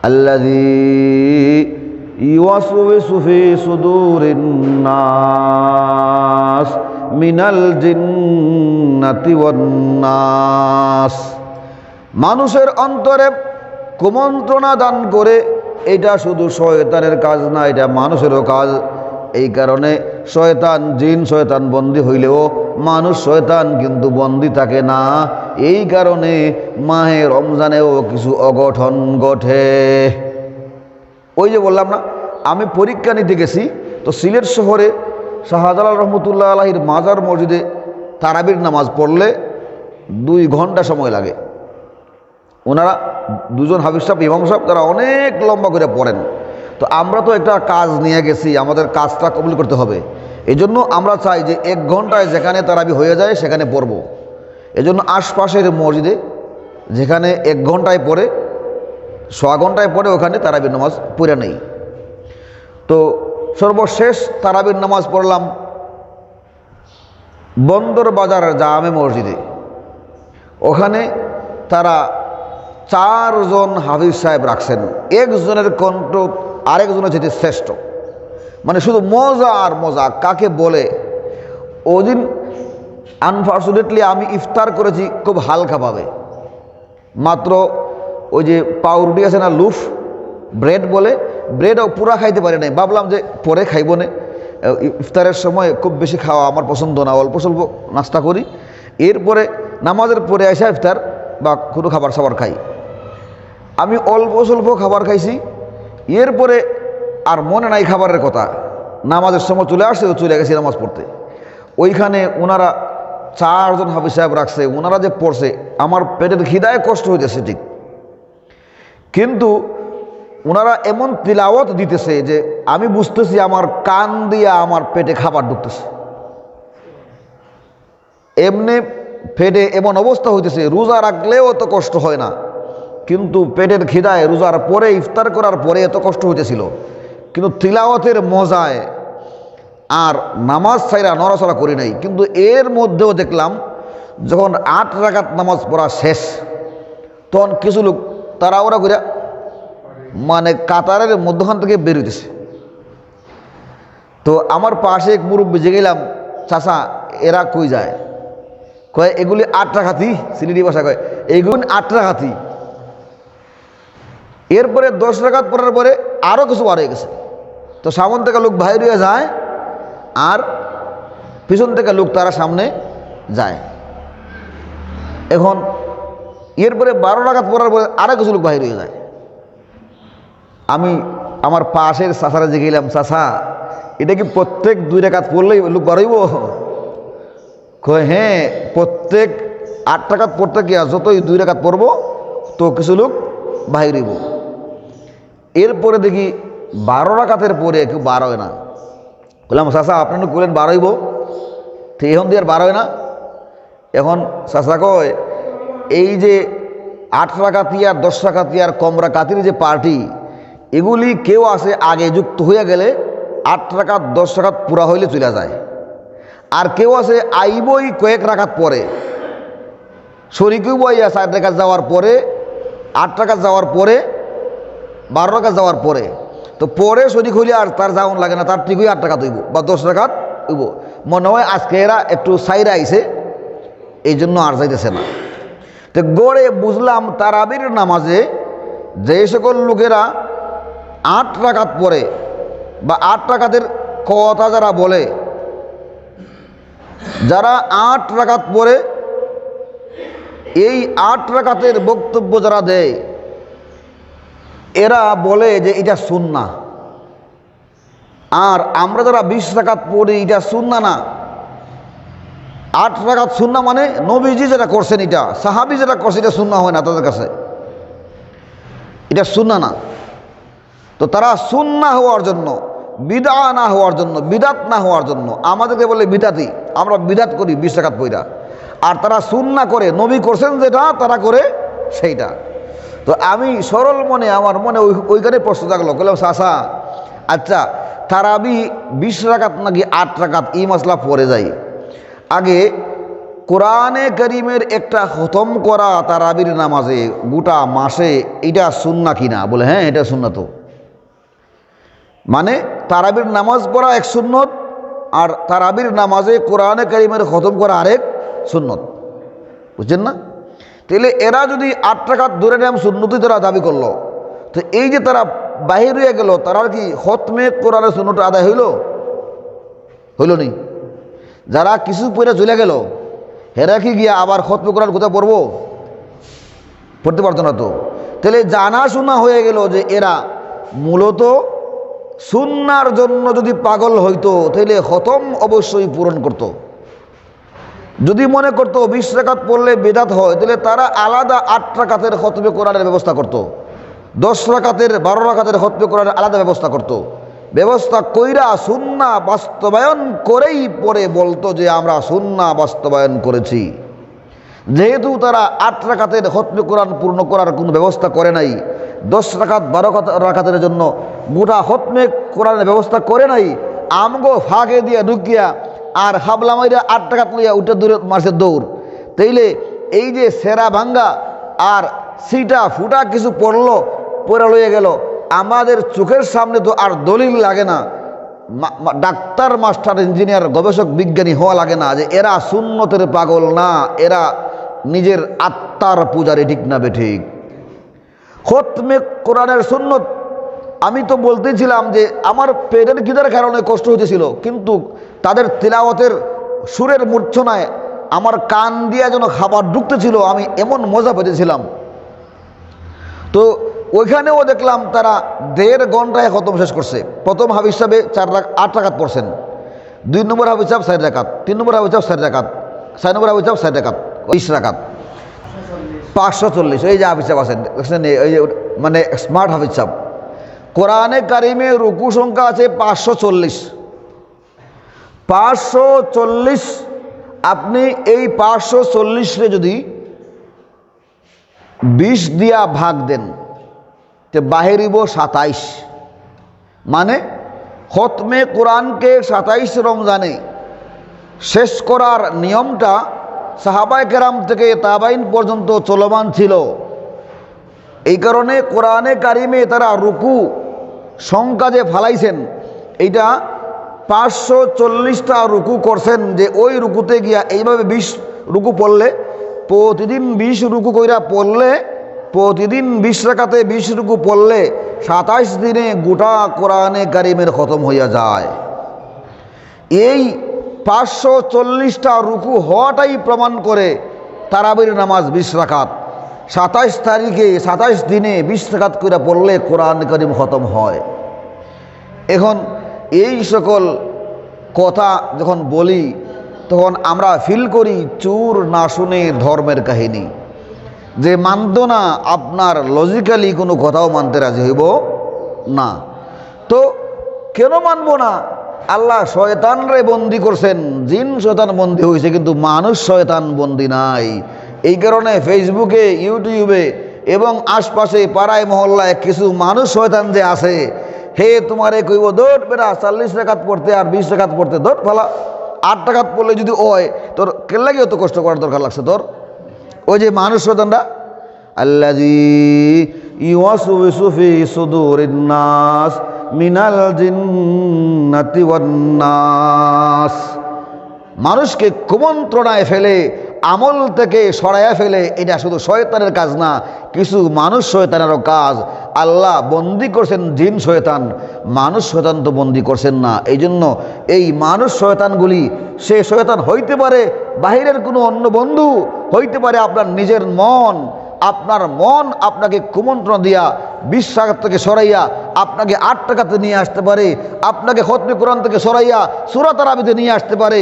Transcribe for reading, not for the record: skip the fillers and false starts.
আল্লাযী ইউওয়াসওয়িসু ফি সুদুরিন নাস মিনাল জিন্নাতি ওয়ান নাস। মানুষের অন্তরে কুমন্ত্রণা দান করে, এটা শুধু শয়তানের কাজ না, এটা মানুষেরও কাজ। এই কারণে শয়তান জিন শয়তান বন্দী হইলেও মানুষ শয়তান কিন্তু বন্দী থাকে না। এই কারণে মাহে রমজানেও কিছু অঘটন ঘটে। ওই যে বললাম না, আমি পরীক্ষা নিতে গেছি, তো সিলেট শহরে শাহজালাল রহমতুল্লাহ আলাহির মাজার মসজিদে তারাবির নামাজ পড়লে 2 ঘন্টা সময় লাগে। ওনারা দুজন হাফিজ সাহেব ইমাম সাহেব তারা অনেক লম্বা করে পড়েন। তো আমরা তো একটা কাজ নিয়ে গেছি, আমাদের কাজটা কমপ্লিট করতে হবে। এই জন্য আমরা চাই যে 1 ঘন্টায় যেখানে তারাবি হয়ে যায় সেখানে পড়ব। এই জন্য আশপাশের মসজিদে যেখানে 1 ঘন্টায় পড়ে 1.25 ঘন্টায় পড়ে ওখানে তারাবির নামাজ পড়ে নেই। তো সর্বশেষ তারাবির নামাজ পড়লাম বন্দর বাজার জামে মসজিদে। ওখানে তারা 4 জন হাফিজ সাহেব রাখছেন, একজনের কণ্ঠ আরেকজনের চেয়ে শ্রেষ্ঠ। মানে শুধু মজা আর মজা। কাকে বলে, ওদিন আনফর্চুনেটলি আমি ইফতার করেছি খুব হালকাভাবে, মাত্র ওই যে পাউরুটি আছে না, লুফ ব্রেড বলে, ব্রেডও পুরা খাইতে পারি নাই। ভাবলাম যে পরে খাইব না, ইফতারের সময় খুব বেশি খাওয়া আমার পছন্দ না, অল্প স্বল্প নাস্তা করি, এরপরে নামাজের পরে এসে ইফতার বা কোনো খাবার সাবার খাই। আমি অল্প স্বল্প খাবার খাইছি, এরপরে আর মনে নাই খাবারের কথা, নামাজের সময় চলে আসছে, চলে গেছি নামাজ পড়তে। ওইখানে ওনারা 4 জন হাফিজ সাহেব রাখছে, ওনারা যে পড়ছে আমার পেটের খিদায় কষ্ট হইতেছে ঠিক, কিন্তু ওনারা এমন তিলাওয়াত দিতেছে যে আমি বুঝতেছি আমার কান দিয়ে আমার পেটে খাবার ঢুকতেছে। এমনি পেটে এমন অবস্থা হইতেছে, রোজা রাখলেও এত কষ্ট হয় না, কিন্তু পেটের খিদায় রোজার পরে ইফতার করার পরে এত কষ্ট হইতেছিল। কিন্তু তিলাওয়াতের মজায় আর নামাজ ছাইরা নড়াচড়া করি নাই। কিন্তু এর মধ্যেও দেখলাম যখন 8 রাকাত নামাজ পড়া শেষ, তখন কিছু লোক তারা ওরা করে মানে কাতারের মধ্যখান থেকে বের হইতেছে। তো আমার পাশে এক মুরব্বী যে গেলাম, চাচা এরা কই যায়? কয় এগুলি 8 রাকাতি, সিলেটি ভাষা কয় এগুলি 8 রাকাতি। এরপরে 10 রাকাত পড়ার পরে আরও কিছু বার হয়ে গেছে। তো সামন থেকে লোক বাইর হয়ে যায় আর পিছন থেকে লোক তারা সামনে যায়। এখন এরপরে 12 রাকাত পড়ার পরে আরও কিছু লোক বাইর হয়ে যায়। আমি আমার পাশের চাচারা যে গেলাম, চাচা এটা কি প্রত্যেক 2 রাকাত পড়লেই লোক বাড়াইব? কয় হ্যাঁ, প্রত্যেক 8 রাকাত পড়তে গিয়া যতই 2 রাকাত পড়বো তো কিছু লোক বাহির হইব। এরপরে দেখি 12 রাকাতের পরে কেউ বার হয় না। বললাম চাচা আপনি বললেন বার হইব, তো এখন দিয়ে আর বার হয় না। এখন চাচা কয় এই যে 8 রাকাতি আর 10 রাকাতি আর কম রাকাতির যে পার্টি, এগুলি কেউ আছে আগে যুক্ত হইয়া গেলে 8 রাকাত 10 রাকাত পুরা হইলে চলে যায়, আর কেউ আছে আইবই কয়েক রাকাত পরে, শরিকেও বইয়া 4 রাকাত যাওয়ার পরে 8 রাকাত যাওয়ার পরে 12 রাকাত যাওয়ার পরে। তো পরে শরিক হইলে আর তার যাওয়ান লাগে না, তার ঠিকই 8 রাকাত হইব বা 10 রাকাত হইব। মনে হয় আজকে এরা একটু সাইরা আইছে, এই জন্য আর যাইতেছে না। তো গড়ে বুঝলাম তারাবির নামাজে যে সকল লোকেরা 8 রাকাত পরে বা 8 রাকাতের কথা যারা বলে, যারা 8 রাকাত পরে এই 8 রাকাতের বক্তব্য যারা দেয়, এরা বলে যে এটা সুন্নাহ। আর আমরা যারা 20 রাকাত পড়ি এটা সুন্নাহ না। 8 রাকাত সুন্নাহ মানে নবীজি যেটা করছেন, এটা সাহাবী যেটা করছে এটা সুন্নাহ হয় না তাদের কাছে, এটা সুন্নাহ না। তো তারা সুন্নাহ হওয়ার জন্য, বিদআ না হওয়ার জন্য, বিদাত না হওয়ার জন্য আমাদেরকে বলে বিদাতি, আমরা বিদাত করি 20 রাকাত পড়া। আর তারা সুন্নাহ করে, নবী করছেন যেটা তারা করে সেইটা। তো আমি সরল মনে, আমার মনে ওইখানে প্রশ্ন থাকলো, বললাম চাচা আচ্ছা তারাবি 20 রাকাত নাকি 8 রাকাত, এই মাসলা পরে যাই। আগে কোরআনে করিমের একটা খতম করা তারাবির নামাজে গোটা মাসে এটা সুন্নাহ কিনা? বলে হ্যাঁ, এটা সুন্নাত। মানে তারাবির নামাজ পড়া এক সুন্নত, আর তারাবির নামাজে কোরআনে করিমের খতম করা আরেক সুন্নত। বুঝছেন না? তাহলে এরা যদি 8 রাকাত ধরে নাম সুন্নতই তারা দাবি করলো, তো এই যে তারা বাহির হয়ে গেল, তারা কি খতমে কোরআনের সুন্নত আদায় হইল? হইল নি? যারা কিছু পড়ে চলে গেল, হেরা কি গিয়া আবার খতমে কোরআন কোথাও পড়বো? পড়তে পারতো না তো। তাহলে জানা শোনা হয়ে গেল যে এরা মূলত সুন্নার জন্য যদি পাগল হইতো তাহলে খতম অবশ্যই পূরণ করত। যদি মনে করতো 20 রাকাত পড়লে বেদাত হয়, তাহলে তারা আলাদা 8 রাকাতের খতমে কোরআনের ব্যবস্থা করত, 10 রাকাতের 12 রাকাতের খতমে কোরআনের আলাদা ব্যবস্থা করত। ব্যবস্থা কইরা সুন্নাহ বাস্তবায়ন করেই পরে বলতো যে আমরা সুন্নাহ বাস্তবায়ন করেছি। যেহেতু তারা 8 রাকাতের খতমে কোরআন পূর্ণ করার কোনো ব্যবস্থা করে নাই, 10 রাকাত 12 রাকাতের জন্য গোটা খতমে কোরআনের ব্যবস্থা করে নাই, আমগো ফাঁকে দিয়ে ঢুকিয়া আর হাবলা মাইরা 8 রাকাত লইয়া উঠে দূরে মাসের দৌড়। তাইলে এই যে সেরা ভাঙ্গা আর সিটা ফুটা কিছু পড়লো, পড়া লইয়া গেল, আমাদের চোখের সামনে তো আর দলিল লাগে না, ডাক্তার, মাস্টার, ইঞ্জিনিয়ার, গবেষক, বিজ্ঞানী হওয়া লাগে না যে এরা সুন্নতের পাগল না, এরা নিজের আত্মার পূজারি। ঠিক না বেঠিক? খতমে কোরআনের সুন্নত আমি তো বলতেছিলাম যে আমার পেটের খিদার কারণে কষ্ট হতেছিল, কিন্তু তাদের তিলাওয়াতের সুরের মূর্ছনায় আমার কান দিয়ে যেন খাবার ঢুকতেছিল, আমি এমন মজা পেতেছিলাম। তো ওইখানেও দেখলাম তারা 1.5 ঘন্টায় খতম শেষ করছে। প্রথম হাফিজ সাহেবে 8 রাকাত পড়ছেন, 2 নম্বর হাফিজ সাহেব 4 রাকাত, 3 নম্বর হাফিজ সাহেব 4 রাকাত, 4 নম্বর হাফিজ সাহেব 4 রাকাত, 20 রাকাত, 540। এই যে হাফিজ সাহেব আছেন, এই যে মানে স্মার্ট হাফিজ সাহেব। কোরআনে কারিমে রুকু সংখ্যা আছে 540। 540 আপনি এই 540-রে যদি 20 দিয়া ভাগ দেন তো বাহিরিব 27। মানে খতমে কোরআনকে 27 রমজানে শেষ করার নিয়মটা সাহাবায়ে কেরাম থেকে তাবাইন পর্যন্ত চলমান ছিল। এই কারণে কোরআনে কারিমে তারা রুকু সংখ্যা যে ফালাইছেন, এইটা 540টা রুকু করছেন, যে ওই রুকুতে গিয়া এইভাবে 20 রুকু পড়লে, প্রতিদিন 20 রুকু কইরা পড়লে, প্রতিদিন 20 রাকাতে 20 রুকু পড়লে 27 দিনে গোটা কোরআনে কারিমের খতম হইয়া যায়। এই 540টা রুকু হওয়াটাই প্রমাণ করে তারাবির নামাজ 20 রাকাত। 27 তারিখে 27 দিনে 20 রাকাত করে পড়লে কোরআন কারিম খতম হয়। এখন এই সকল কথা যখন বলি তখন আমরা ফিল করি চুর না শুনে ধর্মের কাহিনী, যে মানত না, আপনার লজিক্যালি কোনো কথাও মানতে রাজি হইব না। তো কেন মানব না? আল্লাহ শয়তানরে বন্দি করছেন, জিন শয়তান বন্দি হয়েছে, কিন্তু মানুষ শয়তান বন্দি নাই। এই কারণে ফেসবুকে, ইউটিউবে এবং আশপাশে পাড়ায় মহল্লায় কিছু মানুষ শয়তান যে আছে, হে তোমারে কইব দৌড় বেড়া 40 রাকাত পড়তে আর 20 রাকাত পড়তে, দৌড় ফালা 8 রাকাত পড়লে যদি ওই তোর কে লাগে অত কষ্ট করার দরকার লাগছে তোর? ওই যে মানুষ শয়তানরা, আল্লাযী ইউওয়াসওয়িসু ফি সুদুরিন নাস মিনাল জিন্নাতি ওয়ান নাস, মানুষকে কুমন্ত্রণায় ফেলে, আমল থেকে সরাইয়া ফেলে। এটা শুধু শয়তানের কাজ না, কিছু মানুষ শয়তানেরও কাজ। আল্লাহ বন্দি করছেন জিন শয়তান, মানুষ শয়তান তো বন্দি করছেন না। এই জন্য এই মানুষ শয়তানগুলি, সে শয়তান হইতে পারে বাহিরের কোনো অন্য বন্ধু, হইতে পারে আপনার নিজের মন। আপনার মন আপনাকে কুমন্ত্রণা দিয়া 20 রাকাত থেকে সরাইয়া আপনাকে 8 রাকাতে নিয়ে আসতে পারে, আপনাকে খতমে কোরআন থেকে সরাইয়া সূরা তারাবিতে নিয়ে আসতে পারে।